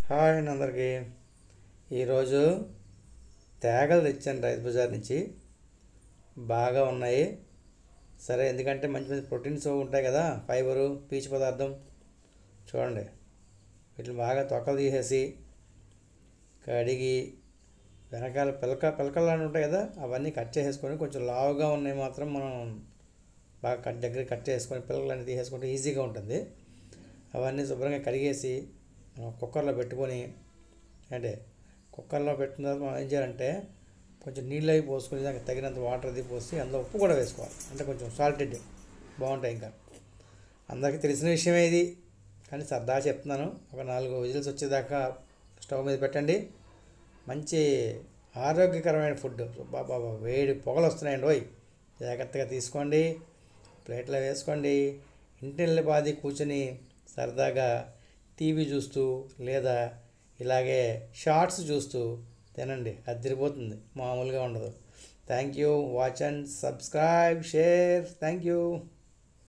Hi అండి అందరికీ. ఈరోజు తేగలు తెచ్చాను రైతు బజార్ నుంచి. బాగా ఉన్నాయి. సరే, ఎందుకంటే మంచి మంచి ప్రోటీన్స్ ఉంటాయి కదా, ఫైబరు, పీచు పదార్థం. చూడండి, వీటిని బాగా తొక్కలు తీసేసి కడిగి వెనకాల పిలకలు ఉంటాయి కదా, అవన్నీ కట్ చేసేసుకొని, కొంచెం లావుగా ఉన్నాయి మాత్రం మనం బాగా కట్ చేసుకొని పిల్లలన్నీ తీసేసుకుంటే ఈజీగా ఉంటుంది. అవన్నీ శుభ్రంగా కడిగేసి కుక్కర్లో పెట్టుకొని, అంటే కుక్కర్లో పెట్టిన తర్వాత మనం ఏం చేయాలంటే కొంచెం నీళ్ళు అవి పోసుకొని దానికి తగినంత వాటర్ అది పోసి అందులో ఉప్పు కూడా వేసుకోవాలి. అంటే కొంచెం సాల్టెడ్ బాగుంటాయి. ఇంకా అందరికీ తెలిసిన విషయమే ఇది, కానీ సరదా చెప్తున్నాను. ఒక 4 విజిల్స్ వచ్చేదాకా స్టవ్ మీద పెట్టండి. మంచి ఆరోగ్యకరమైన ఫుడ్. బాబా, వేడి పొగలు వస్తున్నాయండి. జాగ్రత్తగా తీసుకోండి, ప్లేట్లో వేసుకోండి. ఇంటిల్లి పాది కూర్చొని సరదాగా టీవీ చూస్తూ లేదా ఇలాగే షార్ట్స్ చూస్తూ తినండి. అదిరిపోతుంది, మామూలుగా ఉండదు. Thank you. Watch and subscribe, share. Thank you.